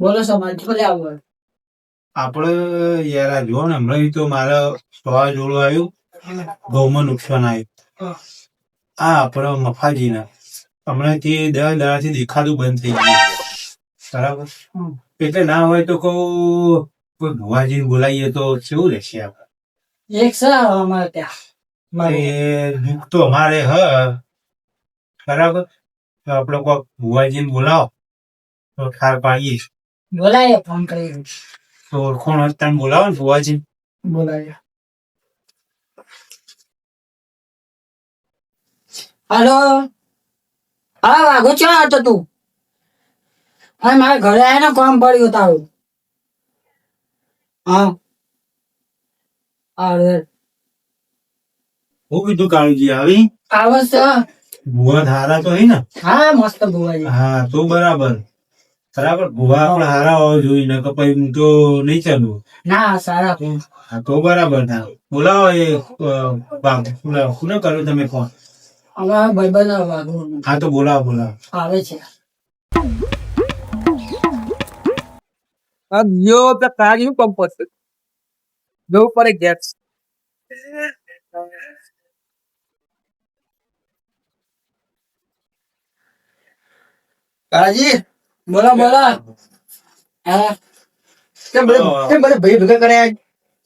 બોલો સમાજ બોલે આવો. આપડે યાર આ જો ને હમણાં તો મારા વાવાઝોડું આવ્યું, ઘઉંમાં નુકસાન આવ્યું. આ આપડે મફાજીના હમણાંથી 10 દાડાથી દેખાતું બંધ થઈ ગયું. બરાબર. એટલે ના હોય તો કોઈ ભુવાજી બોલાવીએ તો કેવું રહેશે આપણે? એક છે અમારે ત્યાં એ દુઃખ તો અમારે બરાબર. તો આપડે કોઈ ભુવાજીને બોલાવો તો ઠાર પાડીએ. બોલાય ફોન કરી તો ઓળખોણ હતા બોલાવો ને ભુવાજી. બોલાય. હાલો. હા વાઘો ક્યાં હતો તું? હા મારે ઘરે આવીને કામ પડ્યું તારું. હા અરે હું કીધું કાળજી આવી આવે છે. ભુવા હારા તો હે ને? હા મસ્ત ભુવાજી. હા તો બરાબર. બરાબર ભુવા આપડે હારા હોવા જોઈએ ને પછી હું તો નહીં ચાલુ. ના સારા ફોન. હા તો બરાબર ના બોલાવો એ કોને કર્યો તમે ફોન? અમારા ભાઈબંધ વાઘો. હા તો બોલાવો આવે છે. अब यो पे कार्य पंप पर दो पर एक गैस કાજી બોલો બોલો. હા કેમ બધા ભાઈ ભેગા કર્યા?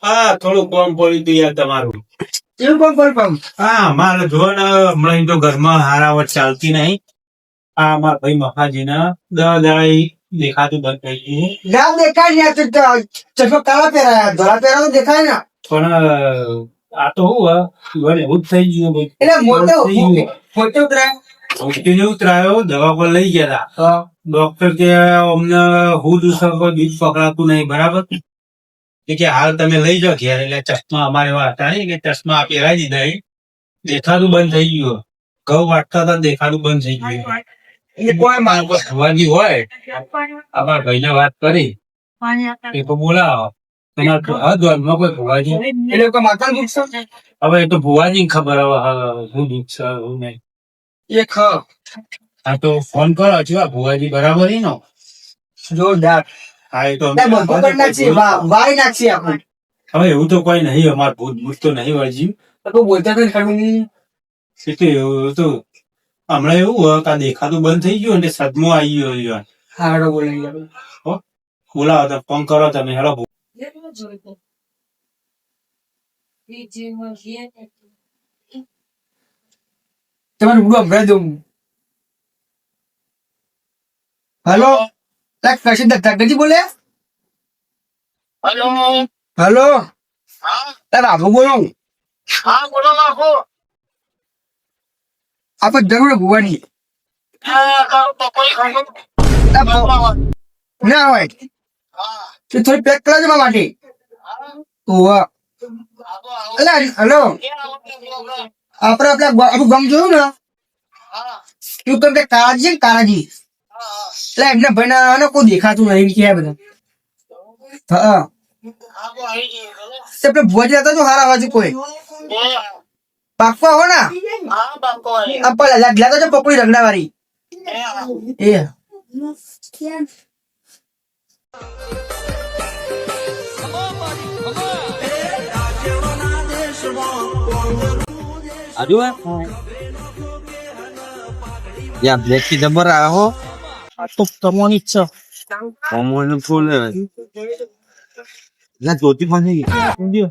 હા થોડું કોમ પડ્યું હતું યાર તમારું. કેવું કોમ પર હા મારે જો ને હમણાં તો ઘરમાં હારાવટ ચાલતી નહીં. આ મારા ભાઈ મફાજી ના 10 દાડા દેખાતું બંધ થઈ ગયું. ના દેખાય ને તો ચશ્મા કાળા પહેરાયા ધોળા પહેરા તો દેખાય ને. પણ આ તો શું એવું જ થઈ ગયું ભાઈ. એટલે મોટો થઈ ગયું. ફોટો ઉતરાય. હોસ્પિટલ ઉતરાયો દવા પર લઈ ગયા હતા. ડોક્ટર કે અમને હું દૂસરો દૂધ પકડાતું નહીં બરાબર. કે હાલ તમે લઈ જાઓ ઘેર. એટલે ચશ્મા અમારે એવા હતા ને કે ચશ્મા પહેરાવી દીધા. દેખાતું બંધ થઈ ગયું. ઘઉં વાટતા હતા દેખાતું બંધ થઈ ગયું. એટલે કોઈ મારો કોઈ ભુવાજી હોય અમારા ભાઈને વાત કરી એ તો બોલાવો. તમારા દ્વારમાં કોઈ ભુવાજી એટલે કોઈ માતા દુખ છે? હવે એ તો ભુવાજી ખબર હવે શું દુઃખ છે શું નહીં. એ ખ હા તો ફોન કરો છો આ ભુવાજી બરાબર નો જોરદાર. હા એ તો બધું કરી નાખીએ વારી નાખીએ આપણે. હવે એવું તો કોઈ નહીં અમારે ભૂત ભૂત તો નહીં વળજી. તો બોલતા કઈ ખરું નહીં. એવું તો હમણાં એવું હોય કે આ દેખાતું બંધ થઈ ગયું એટલે સદમો આવી ગયો. હારો બોલાઈ બોલાવો તો ફોન કરો તમે હેલો. તમારે ઉડો ભરાઈ દઉં. હેલો કશી ધગજી બોલે? હેલો. હેલો હા રાઘુ બોલું. હા બોલો નાખો. આપણે જરૂર ભુવાની પકોડી ખાધું. ના હોય હા તો થોડી પેક કરાવજો મારા માટે. ઓવા હેલો આપણે આપણું ગામ જોયું ને તું કેમ કે કાળાજી કાળાજી એટલે એમને ભાઈ કોઈ દેખાતું નહીં કે બધા. હા આપણે ભુવાજી હતા જો હારા બાજુ કોઈ પાકવા હો ને આપણે લેતા જો પકોડી રગડા વાળી એ आजू है या ब्लैक की जबर आया हो तो कमोनी छ कमोनी फूल है ना जोती पानी की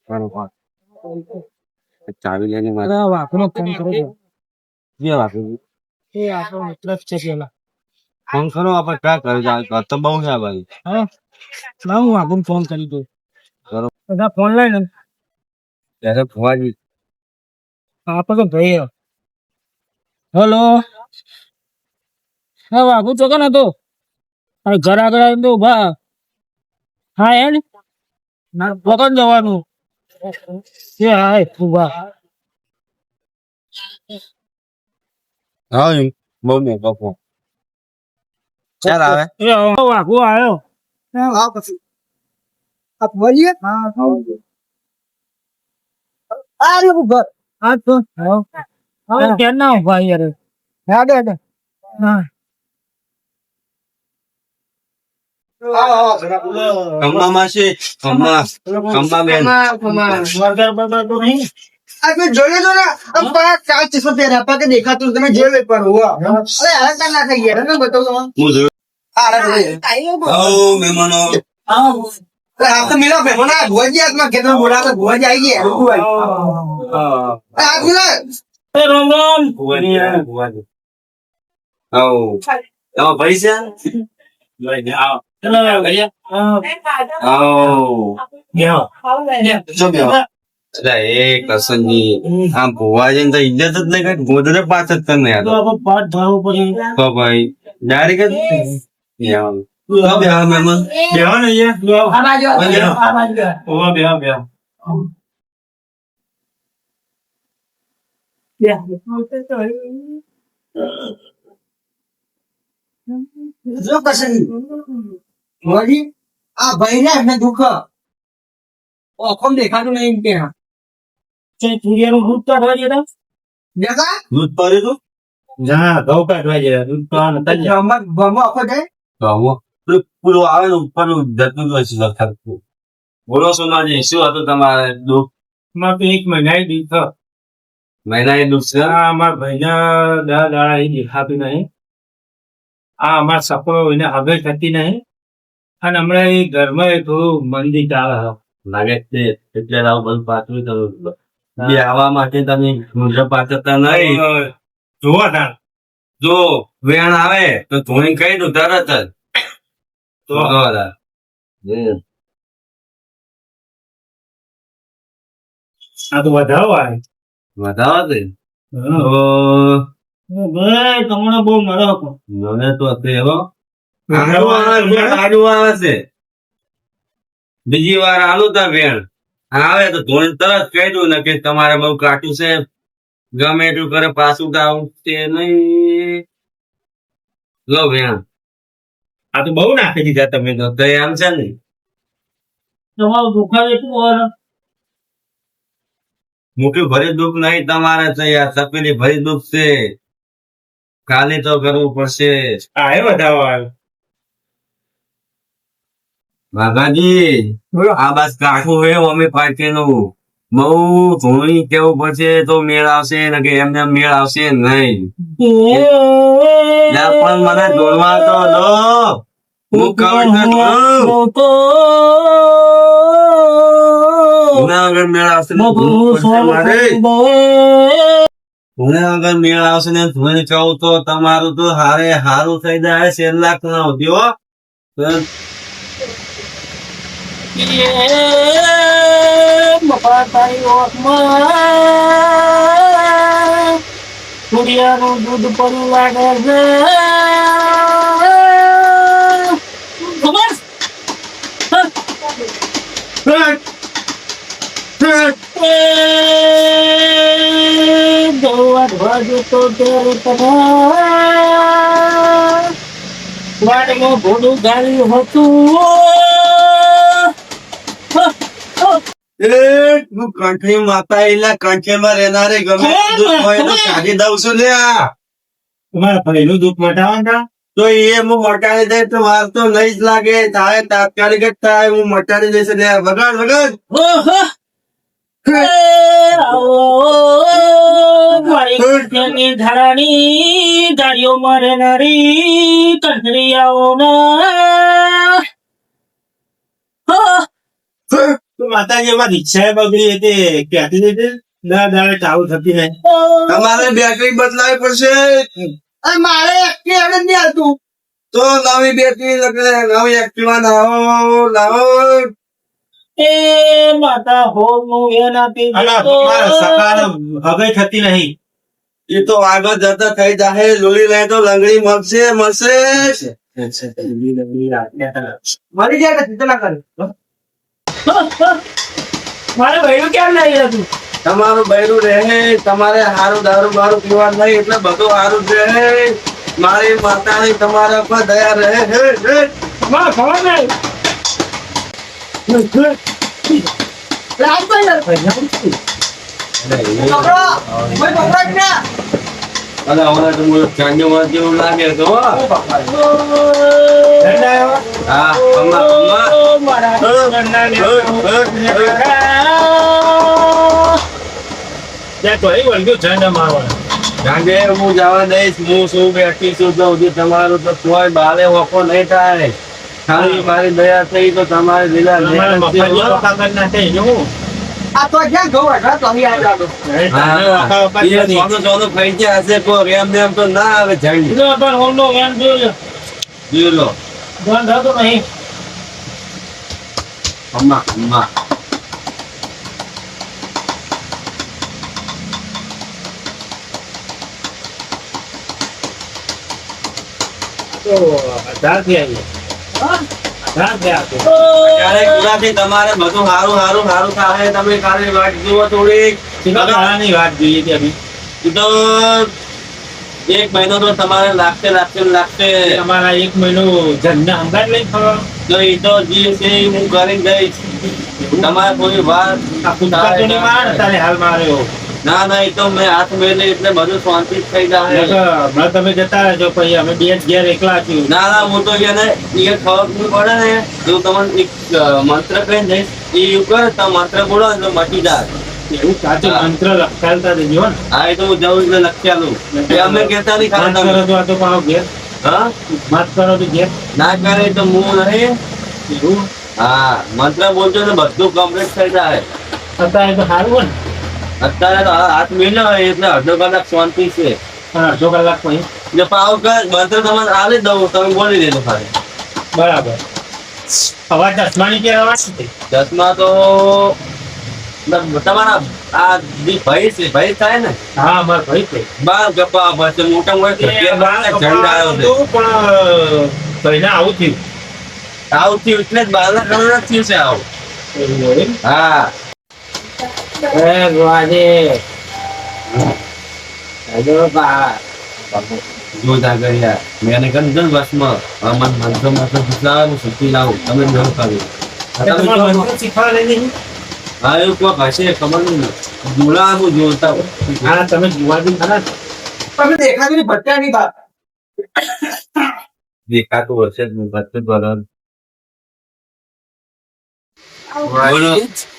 बरोबर चाबी लेने में अरे वाकनो फोन करो ये वाकनो ये आपको मतलब છે પેલા ફોન કરો આપણે ક્યાં કરે જાય તો બહુ છે ભાઈ હા ના હું આપણ ફોન કરી દઉં કરો બધા ફોન લઈને ત્યારે ભુવાજી આપણે તો ભાઈ હેલો હા બાબુ ચોકન હતો અને ઘર આગળ આવીને તો ઉભા હા એ ને ચોકન જવાનું એ હા ઉભા હા બહુ ને બાપુ ચાલ આવે એ વાઘુ આવ્યો આવ પછી આપ બોલીએ હા આ રે ઘર આ તો હા કેમ ના ઉભા યાર હા દે હા ખમ્મા માસી, ખમ્મા બેન. આ તો જોયું તો ને આમ કાચ ચશ્મા પહેર્યા પા કે દેખાતું તમે જોયું એક વાર હોવા અરે હાલ ના થઈ ગયા ને બતાવો હું જોયું. આવો મહેમાનો. આ તો મિલો ભાઈ મને ભોજી હાથમાં ખેતરમાં બોલાવે ભોજી આવી ગયા આ મિલો ભુવાની. આવો. તમારા ભાઈ છે? આવો. જો બેહો. એટલે એ કરશનજી, આમ ભુવાજી તો ઇજ્જત જ નહીં કરી, ગોદરે પાછ જ તને યાદ. તો ભાઈ ડાયરેક્ટ જ બેહો મહેમાન. બેહો ને અહીંયા. ઓવા બેહો. જો પસંદ ભોજી આ ભાઈ ને એમને દુઃખ ઓખમ દેખાતું નહીં કે દેખા દૂધ પડ્યું તું? જા ઘઉં કાઢવા ગયા દૂધ પાવાનું તૈયાર. ગામમાં ગામમાં આખો જાય તો આવો. પેલું આવે ને ઉપરનું જતું હોય છે લખાતું. બોલો સોનાજી, શું હતું તમારે દુઃખ? માં તો 1 મહિના દીધો. મહિના એ દુઃખ છે? આ અમારા ભાઈના દાડા એ દેખાતું નહીં. આ અમારા સપનો એને હવે થતી નહીં. અને હમણાં એ ઘરમાં એ થોડું મંદી ચાલે છે. લાગે છે એટલે આવું બધું પાછું થયું. બે આવવા માટે તમે મુદ્રા પાછળતા નહીં. જોવા તાર જો વેણ આવે તો ધોઈ કહી દઉં તરત જ. તો બરાબર. આ તો વધારો આવે. વધાવો છે ભાઈ તમને બહુ મળો તો મને તો હતું એવો સારું આવે છે. બીજી વાર આલું તા વેણ આવે તો ધોઈ તરત કહી દઉં ને કે તમારે બહુ કાટું છે, ગમે એટલું કરે પાછું તો આવશે નહીં. લો વેણ આ તો બહુ નાખી દીધા તમે તો. તો એમ છે ને તમારું દુખાવે એટલું હોય. મોટું ભરી દુઃખ નહીં તમારે છે યાર, તપેલી ભરી દુઃખ છે, ખાલી તો કરવું પડશે. આ એ વધારો આવ્યો. વાઘાજી આ બસ કાઠું હોય અમે પાર્ટીનું બહુ ધોણી કેવું પડશે તો મેળ આવશે ને કે એમને મેળ આવશે નહીં. યાર પણ મને દોડવા તો દો, હું કહું છું આગળ મેળ આવશે ને ધોવું પડશે મારે. મને આગળ મેળ આવશે ને ધોઈને કહું તો તમારું તો હારે હારું થઈ જાય. 1 લાખ ના હોતી હો. સૂર્યાનું દૂધ પડું લાગે છે. વાડમાં ભોડું ગાળ્યું હતું. હું કંઠી માતા એલા કંઠીમાં રહેનારે ગમે તે દુઃખ હોય તો કાઢી દઉં છું લે. તમારા ભાઈનું દુઃખ મટાવવાના. તો એ હું મટાડી દઈ તો વાર તો નહીં જ લાગે. તારે તાત્કાલિક જ થાય, હું મટાડી દઈશ લે. વગર મારી ધરાણી ધારીઓ મારે નારી કંઠરિયાઓના માતાજી એમાં રિક્ષા બગડી હતી ક્યાંથી હતી ના દાડે ચાલુ થતી નહીં. તમારે બેટરી બદલાવી પડશે. અને મારે એકલી આવડે નહીં આવતું તો નવી બેટરી નવી એક્ટિવા લાવો. એ માતા હોમ નું એ નાતી હવે થતી નહીં. એ તો આગળ જતા થઈ જાય. લોલી લે તો લંગડી મળશે. મરી જાય તો ચિંતા ના કરે મારે ભાઈનું કેમ નહીં હતું. તમારું બૈરું રહે, તમારે હારું દારૂ બારૂ પીવા નહીં એટલે બધું હારું રહે. મારી માતાની તમારા પર દયા રહે. ખબર નહીં. લાવતો યાર પકડો ભાઈ પકડો જ ના અરે હવે તો મને ચાંદી માં જેવું લાગે તો. હા ગાંજે હું જવા દઈશ, હું શું બેઠી છું તો સુધી તમારું તો કોઈ બાલે વખો નહીં થાય. ખાલી મારી દયા થઈ તો તમારી લીલા આ તો ક્યાં ગૌ હતા તો અહીં આવ્યા તો. સોનું ખાઈ ગયા હશે કોઈ એમ ને એમ તો ના આવે જંગ જોઈ લો અમ્મા અમ્મા ક્યારેક ગુનાથી તમારે બધું સારું સારું સારું થાય તમે કાલે વાત જુઓ થોડીક ઈ તો 1 મહિનો તો તમારે લાગશે અમારા 1 મહિનો જન્મ અંગાત લઈ ફરવા તો ઈ તો જે છે ઈ હું કરી જઈશ તમારે કોઈ વાત તારે હાલ માર્યો ના ઈ તો મેં હાથ મેલે એટલે બધું શાંતિ જ થઈ જાય હમણાં તમે જતા રહેજો પછી અમે બે જ ઘેર એકલા છીએ ના હું તો એને એ ખબર નહીં પડે ને તો તમને એક મંત્ર કહીને જઈશ એ ઉપર તો મંત્ર બોલો ને તો મટી જાય એવું સાચું મંત્ર લખાલતા દેજો ને હા એ તો હું જવું એટલે લખી આલું એ અમે કહેતા નહીં વાત ખાલી કરો તો આ તો પાછો ઘેર હા વાત કરો તો ઘેર ના કરે તો હું નહીં એવું હા મંત્ર બોલજો ને બધું કમ્પ્લીટ થઈ જાય અત્યારે તો સારું હોય ને અત્યારે તો હાથ મેલ્યો હોય એટલે અડધો કલાક શાંતિ છે અડધો કલાક પછી જો પાવ કર મંત્ર તમારે આલી જ દઉં તમે બોલી દેજો ખાલી બરાબર અવાજ ચશ્માની કે અવાજ નથી ચશ્મા તો તમારા આ જે ભાઈ થાય ને હા અમારા ભાઈ છે બાર ગપ્પા પછી મોટા મોટા ઝંડા આવ્યો છે પણ ભાઈને આવું થયું આવું થયું એટલે જ બહારના કારણે જ થયું છે આવું એવું હોય એમ? હા જોતા કર્યા મેં કહ્યું બસમાં મન મંત્ર મંત્ર પૂછાવું સુખી લાવું તમે ન કર્યું તમારા મંત્ર શીખવાડે નહીં હા એવું કોક હશે ખબર નહીં જોડા હું જોતા હા તમે જોવાથી ખરા ને? તમે દેખાતી નહીં, ભટ્ટા નહીં બાપ. દેખાતું હશે જ નહીં બધું જ બરાબર બોલો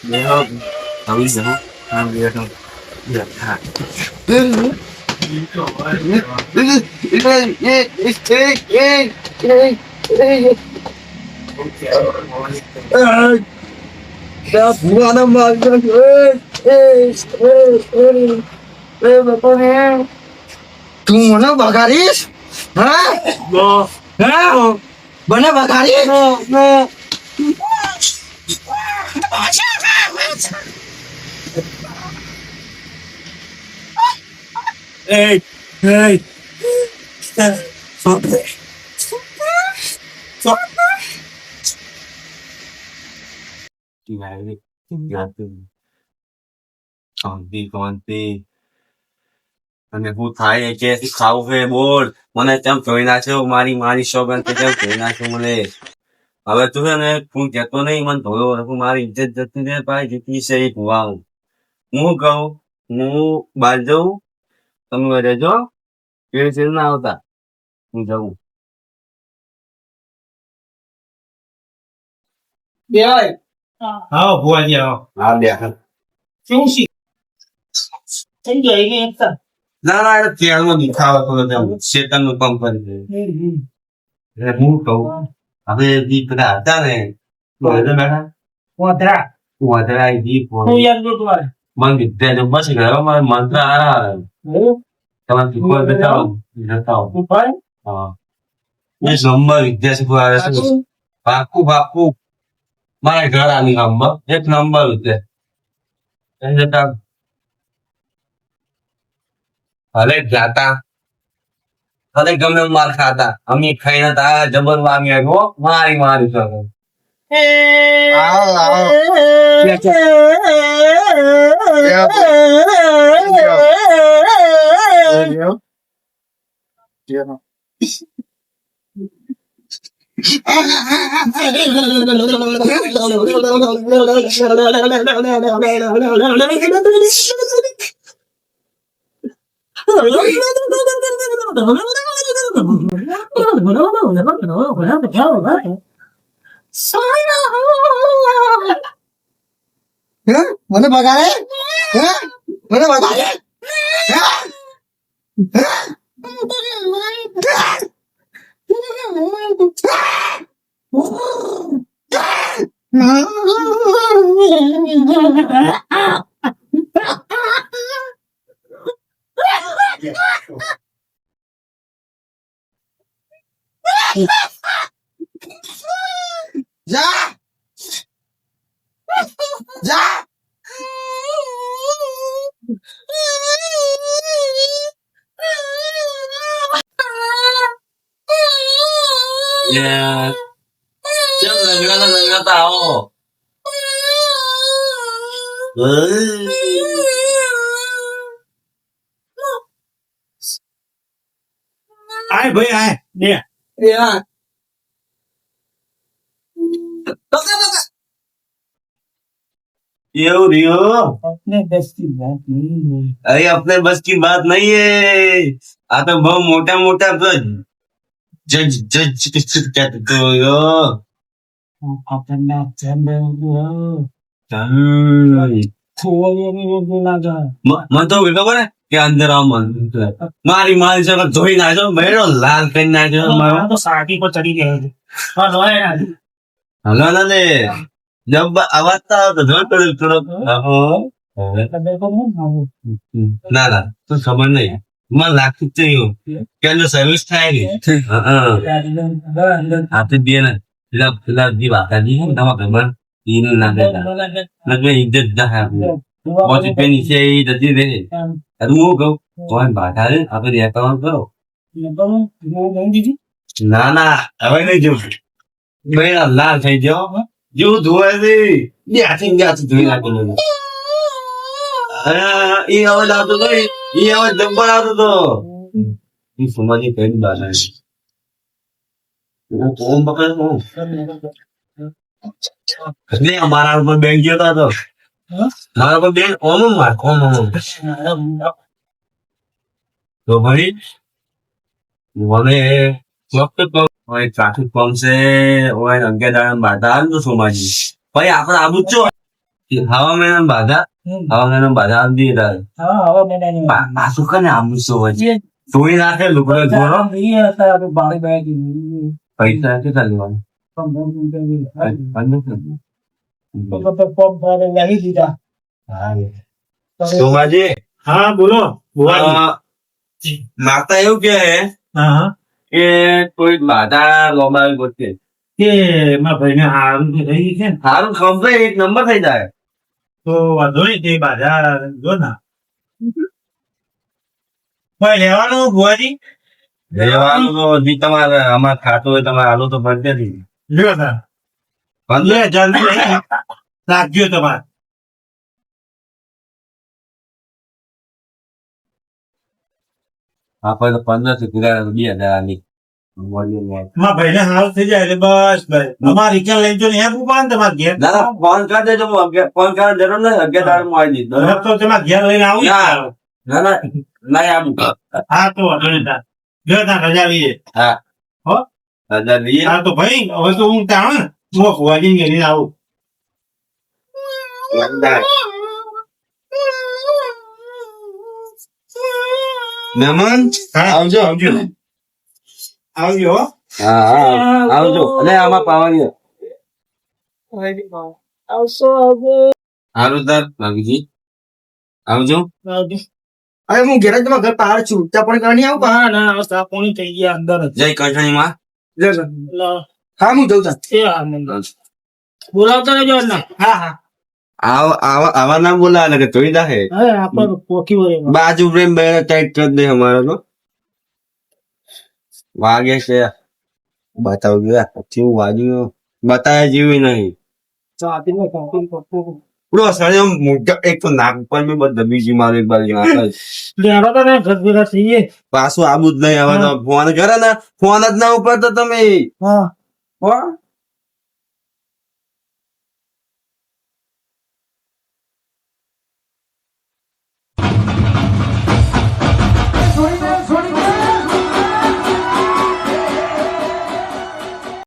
દેહો આવી જાઓ આમ બેઠો હા તું મને બગાડીશ? હા હા મને બગાડીશ? શાંતિ અને હું થાય કે ખાવું છે બોલ મને તેમ જોઈ નાખ્યો મારી સોગન તેમ જોઈ નાખ્યો મને હવે તું છે ને હું કહેતો નહીં મને ધોયો મારી ઇજ્જત જતી ને પાછી જીતી છે એ ભુવા હું કહું હું બહાર જઉં તમે રહેજો એ ના આવતા હું જઉં બેવાય. આવો ભુવાજી આવો હા બે શું શી થઈ જાય કે એકતા ના ના એટલે તેલમાં દુખાવો હતો તેમ શેતાનનું કામ કરી દે એટલે હું કહું હવે જે બધા હતા ને બેઠા વાંદરા વાદળા દીપ હું યાદ કરું તમારે મન વિદ્યા જો બસ ગયો મારે મંત્ર આ તમારે પીપળ બતાવો હા એ નંબર વિદ્યા શીખવા આવે છે પાકું મારા ઘર આની ગામમાં 1 નંબર વિદ્યા એ જતા ભલે જાતા ભલે ગમે માર ખાતા અમે ખાઈને તા જબર વામી આવ્યો મારી શકો હે? મને બગાડે હે? મને બગાડે હે? જા જા ચમ લગડા આવો આય ભાઈ આય બે યા એવું રહ્યો अपने बस की बात नहीं है अरे अपने बस की बात नहीं है आ तो बहुत मोटा मोटा तो जज जज क्या तो यो अपना चंद लगा मन तो खबर है કે અંદર આમ મારી મારી સગત ધોઈ નાખ્યો મેળો લાલ કરી નાખ્યો મારો तो साटी पर चढ़ी गए थे और रोए ना હલો ના ને જબ અવાજ તો આવતો જો થોડો मेरे को नहीं ના ના તો ખબર નહીં મને લાગતું જ નહીં કે અંદર સર્વિસ થાય ને આપી દે ને પેલા પેલા જે વાતાજી છે ને તમારા ઘરમાં એને ના દેતા લગે ઇજ્જત જાય પછી પેની છે એ જતી રહે અરે હું કહું કોઈ બાધા રે આપણે એકાઉન્ટ કરો ના ના હવે નહીં જોવું મેળા લાલ થઈ જાઓ જેવું ધોવાય છે ત્યાંથી ધોઈ નાખેલું એ અવાજ આવતો હતો એ અવાજ જબ્બર આવતો હતો એ સમાજી કઈ બાધા ઓમ પકડ હું એટલે અમારા ઉપર બેંક ગયો હતો મારા ઉપર બેંક ઓમ માર ઓમ તો ભાઈ મને વખત ટ્રાફિક પંપ છે અગિયાર બાધા તો સોમાજી ભાઈ આપડે આબુ જ છો હવામાન બાધા હવામાન બાધા આપી તારે પાછું કને આબુ છો ધોઈ નાખે લુગડો ધોરો પૈસા કેટલા લેવાનું સોમાજી हाँ बोलो માતા એવું કે हाँ કે કોઈ બાધા લોબાવી ગોતે કે મારા ભાઈને હારું તો થઈ છે ને સારું કમ્પ્લેટ એક નંબર થઈ જાય તો વાંધો નહીં તે બાધા જો ના કોઈ લેવાનું ભુવાજી લેવાનું તો હજી તમારે આમાં ખાતું હોય તમારે આલુ તો પડતે નહીં લ્યો સર લે જલ્દી લઈ રાખજો તમારે આપણે તો 15 થી પૂરા 2000 ની મારા ભાઈને હારું થઈ જાય એટલે બસ ભાઈ અમારા રિક્ષા લઈ જો ને એમ ઉપાન તમારે ઘેર દાદા ફોન કરી દેજો ફોન કરવાની જરૂર નહીં 11 માં આવી જઈશ હવે તો તમારે ઘેર લઈને આવું ના ના નહીં આવું હા તો વાંધો નહીં તાર જો તાર રજા લઈએ હા હો 1000 લઈએ હા તો ભાઈ હવે તો હું તાણ ને હું ભુવાજી ઘેરી આવું મહેમાન આવજો આવજો આવજો હો. હા હા આવજો અને આમાં પાવાની સારું તાર ભાગીજી આવજો અરે હું ઘેર જ તમારા ઘર બહાર છું ત્યાં પણ કરવાની આવું બહાર ના ના સા પોણી થઈ ગયા અંદર જ જય કઠણીમાં હા હું જઉં તાર એ હા મંગળ બોલાવતા રહેજો ના હા હા આવા ના બોલા કે ધોઈ દાહે હવે આપણે પોકી વળે બાજુ પ્રેમ બે ટાઈટ કરી દે અમારો તો વાગે છે બતાવ ગયા કેવું વાગ્યું બતાવ્યા જેવું નહીં ચાપીને કંપની પપ્પુ પૂરો સળે મોટા એક તો નાક પર બી બધા બીજી મારે એક બાજુ લેવા તો ને ઘર ભેગા થઈએ પાછું આબુ જ નહીં હવે તો ફોન કરે ને ફોન જ ના ઉપર તો તમે હા છોડી